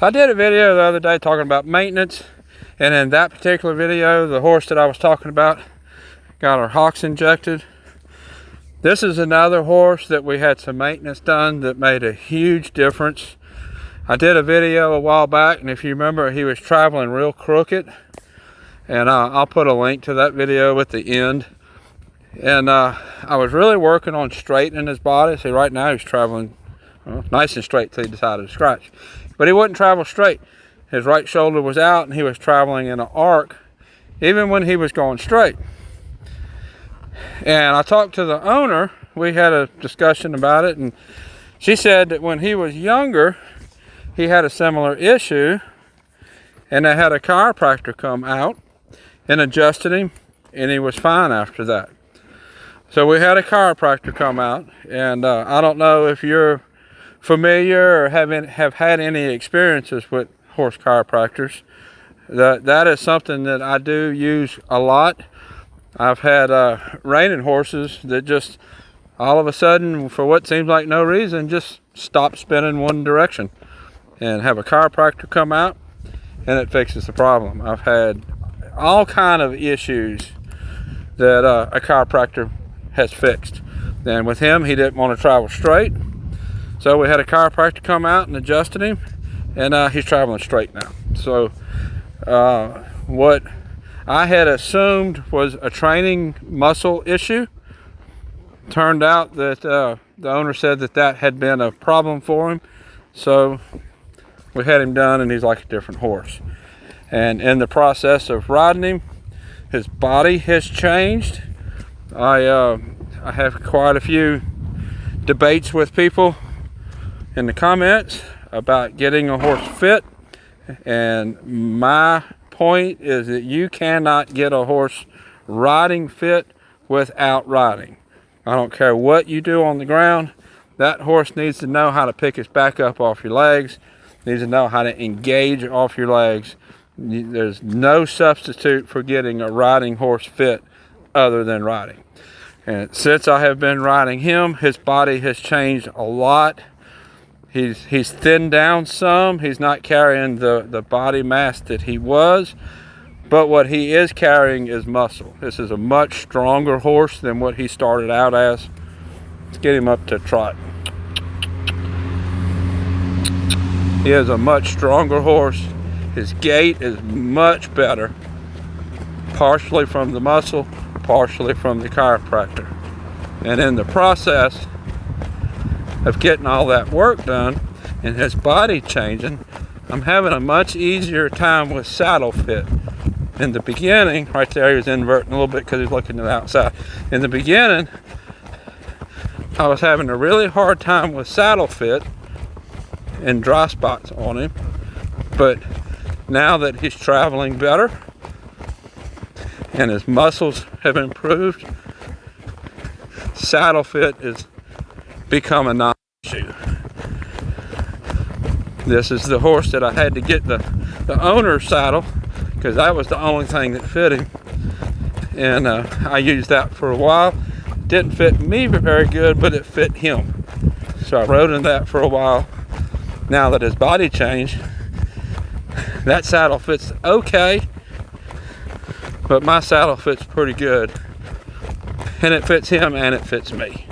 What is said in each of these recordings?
I did a video the other day talking about maintenance, and in that particular video, the horse that I was talking about got her hocks injected. This is another horse that we had some maintenance done that made a huge difference. I did a video a while back, and if you remember, he was traveling real crooked, and I'll put a link to that video at the end. And I was really working on straightening his body. See, right now he's traveling nice and straight till he decided to scratch. But he wouldn't travel straight. His right shoulder was out and he was traveling in an arc even when he was going straight. And I talked to the owner. We had a discussion about it, and she said that when he was younger he had a similar issue, and they had a chiropractor come out and adjusted him, and he was fine after that. So we had a chiropractor come out, and I don't know if you're familiar or have had any experiences with horse chiropractors. That is something that I do use a lot. I've had reining horses that just all of a sudden, for what seems like no reason, just stop spinning one direction, and have a chiropractor come out and it fixes the problem. I've had all kind of issues that a chiropractor has fixed. And with him, he didn't want to travel straight, so we had a chiropractor come out and adjusted him, and he's traveling straight now. So what I had assumed was a training muscle issue turned out that the owner said that had been a problem for him. So we had him done, and he's like a different horse. And in the process of riding him, his body has changed. I have quite a few debates with people in the comments about getting a horse fit, and my point is that you cannot get a horse riding fit without riding. I don't care what you do on the ground. That horse needs to know how to pick his back up off your legs, needs to know how to engage off your legs. There's no substitute for getting a riding horse fit other than riding. And since I have been riding him, his body has changed a lot. He's thinned down some. He's not carrying the body mass that he was, but what he is carrying is muscle. This is a much stronger horse than what he started out as. Let's get him up to trot. He is a much stronger horse. His gait is much better, partially from the muscle, partially from the chiropractor. And in the process of getting all that work done and his body changing, I'm having a much easier time with saddle fit. In the beginning, right there, he was inverting a little bit because he's looking to the outside. In the beginning, I was having a really hard time with saddle fit and dry spots on him. But now that he's traveling better and his muscles have improved, saddle fit is become a non-issue. This is the horse that I had to get the owner's saddle, because that was the only thing that fit him, and I used that for a while. Didn't fit me very good, but it fit him, so I rode in that for a while. Now that his body changed, that saddle fits okay, but my saddle fits pretty good, and it fits him and it fits me.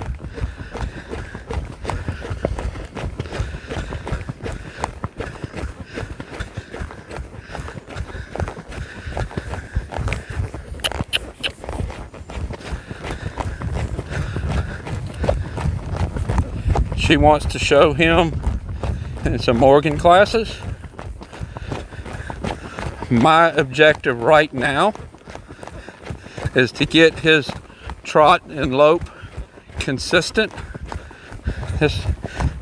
She wants to show him in some organ classes. My objective right now is to get his trot and lope consistent.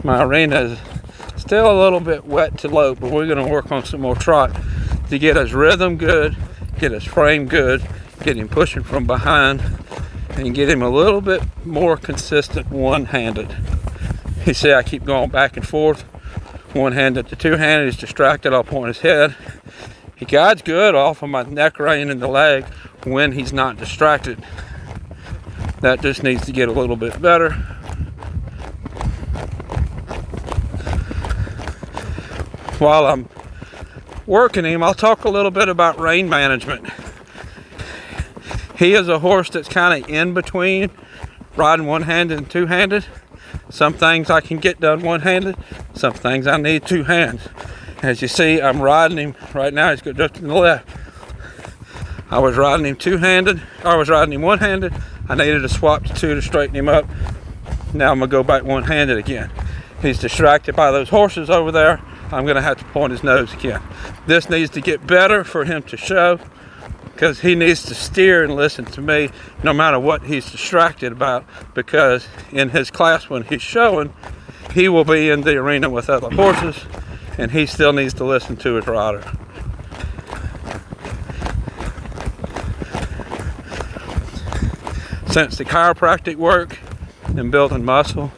My arena is still a little bit wet to lope, but we're going to work on some more trot to get his rhythm good, get his frame good, get him pushing from behind, and get him a little bit more consistent one-handed. You see, I keep going back and forth, one-handed to two-handed. He's distracted. I'll point his head. He guides good off of my neck rein in the leg when he's not distracted. That just needs to get a little bit better. While I'm working him, I'll talk a little bit about rein management. He is a horse that's kind of in between riding one-handed and two-handed. Some things I can get done one-handed, some things I need two hands. As you see, I'm riding him right now. He's just to the left. I was riding him two-handed, or I was riding him one-handed. I needed to swap to two to straighten him up. Now I'm gonna go back one-handed again. He's distracted by those horses over there. I'm gonna have to point his nose again. This needs to get better for him to show, because he needs to steer and listen to me no matter what he's distracted about, because in his class when he's showing, he will be in the arena with other horses and he still needs to listen to his rider. Since the chiropractic work and building muscle,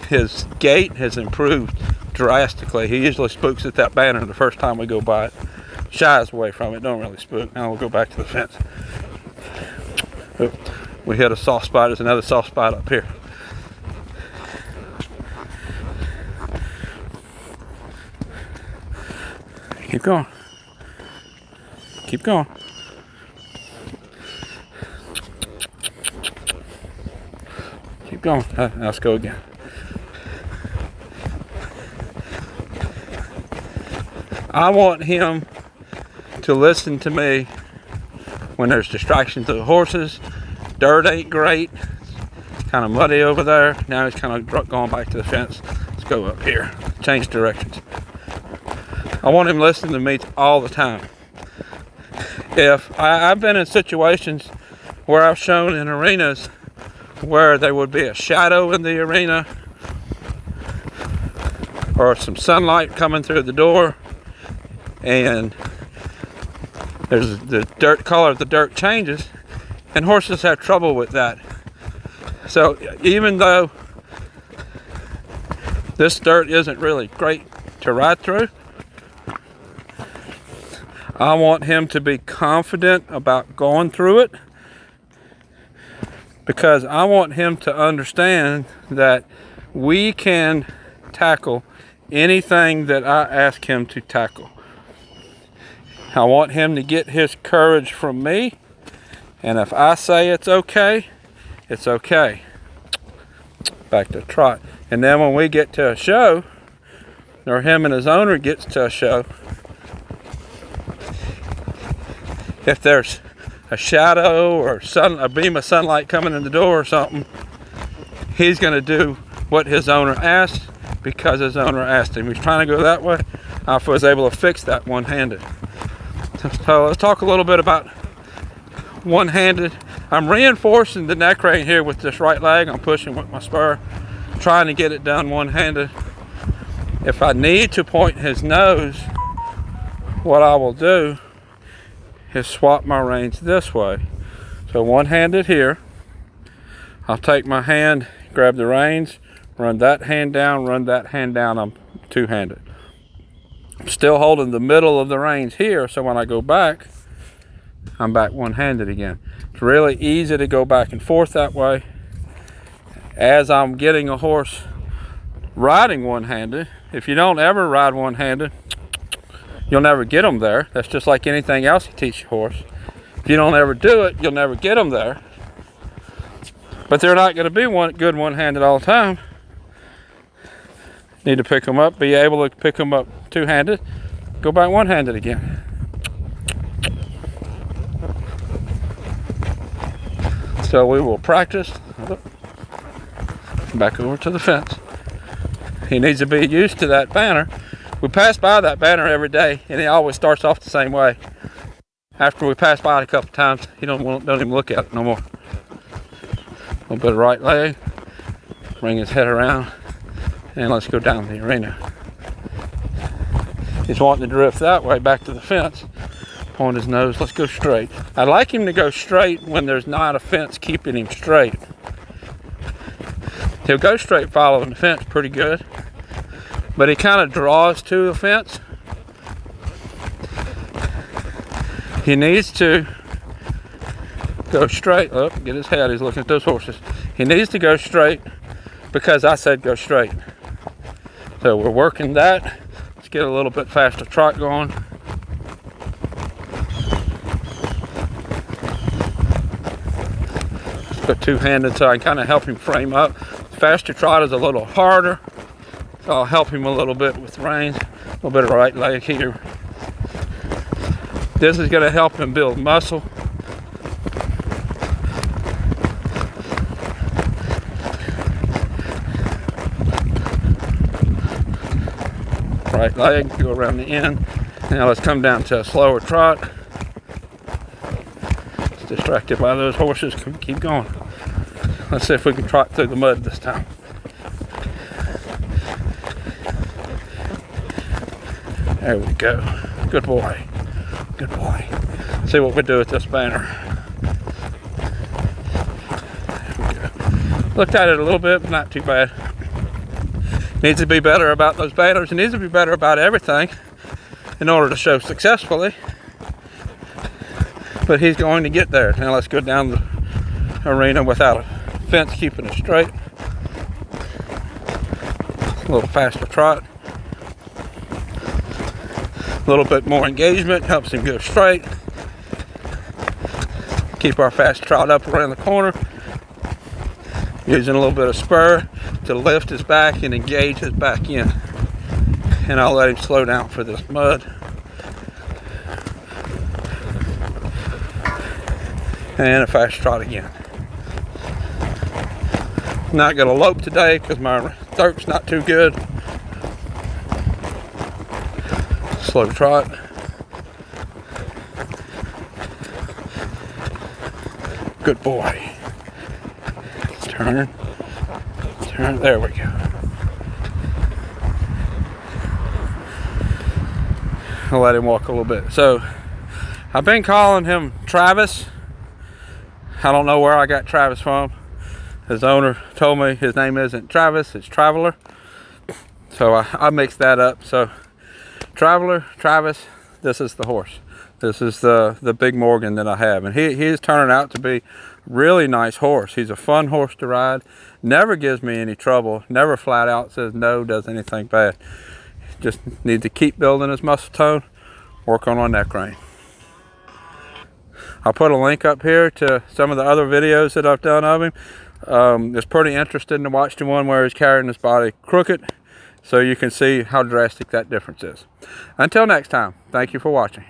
his gait has improved drastically. He usually spooks at that banner the first time we go by it. Shies away from it, don't really spook. Now we'll go back to the fence. Oop, we hit a soft spot. There's another soft spot up here. Keep going. Keep going. Keep going. Let's go again. I want him to listen to me when there's distractions to the horses. Dirt ain't great. It's kind of muddy over there. Now he's kind of going back to the fence. Let's go up here. Change directions. I want him listening to me all the time. If I've been in situations where I've shown in arenas where there would be a shadow in the arena or some sunlight coming through the door, and there's the dirt color of the dirt changes, and horses have trouble with that. So even though this dirt isn't really great to ride through, I want him to be confident about going through it, because I want him to understand that we can tackle anything that I ask him to tackle. I want him to get his courage from me, and if I say it's okay, it's okay. Back to trot. And then when we get to a show, or him and his owner gets to a show, if there's a shadow or a beam of sunlight coming in the door or something, he's going to do what his owner asked because his owner asked him. He's trying to go that way. I was able to fix that one-handed. So let's talk a little bit about one-handed. I'm reinforcing the neck rein here with this right leg. I'm pushing with my spur, trying to get it done one-handed. If I need to point his nose, what I will do is swap my reins this way. So one-handed here. I'll take my hand, grab the reins, run that hand down, run that hand down. I'm two-handed. I'm still holding the middle of the reins here, so when I go back, I'm back one-handed again. It's really easy to go back and forth that way. As I'm getting a horse riding one-handed, if you don't ever ride one-handed, you'll never get them there. That's just like anything else you teach a horse. If you don't ever do it, you'll never get them there. But they're not going to be good one-handed all the time. Need to pick them up, be able to pick them up two-handed, go back one-handed again. So we will practice. Back over to the fence. He needs to be used to that banner. We pass by that banner every day, and it always starts off the same way. After we pass by it a couple times, he don't even look at it no more. A little bit of right leg, bring his head around, and let's go down the arena. He's wanting to drift that way back to the fence. Point his nose, let's go straight. I like him to go straight when there's not a fence keeping him straight. He'll go straight following the fence pretty good, but he kind of draws to the fence. He needs to go straight. Oh, get his head, he's looking at those horses. He needs to go straight because I said go straight. So we're working that. Let's get a little bit faster trot going. So two-handed, so I can kind of help him frame up. Faster trot is a little harder, so I'll help him a little bit with reins. A little bit of right leg here. This is going to help him build muscle. Right leg, go around the end. Now let's come down to a slower trot. It's distracted by those horses. Keep going. Let's see if we can trot through the mud this time. There we go. Good boy. Good boy. Let's see what we do with this banner. There we go. Looked at it a little bit, but not too bad. Needs to be better about those banners. It needs to be better about everything in order to show successfully. But he's going to get there. Now let's go down the arena without a fence keeping it straight. A little faster trot. A little bit more engagement helps him go straight. Keep our fast trot up around the corner. Using a little bit of spur to lift his back and engage his back in. And I'll let him slow down for this mud. And a fast trot again. Not going to lope today because my throat's not too good. Slow trot. Good boy. Turn. Turn. There we go. I'll let him walk a little bit. So I've been calling him Travis. I don't know where I got Travis from. His owner told me his name isn't Travis, it's Traveler. So I mixed that up. So Traveler, Travis, this is the horse. This is the big Morgan that I have. And he is turning out to be a really nice horse. He's a fun horse to ride. Never gives me any trouble. Never flat out says no, does anything bad. Just need to keep building his muscle tone, work on my neck rein. I'll put a link up here to some of the other videos that I've done of him. It's pretty interesting to watch the one where he's carrying his body crooked, so you can see how drastic that difference is. Until next time, thank you for watching.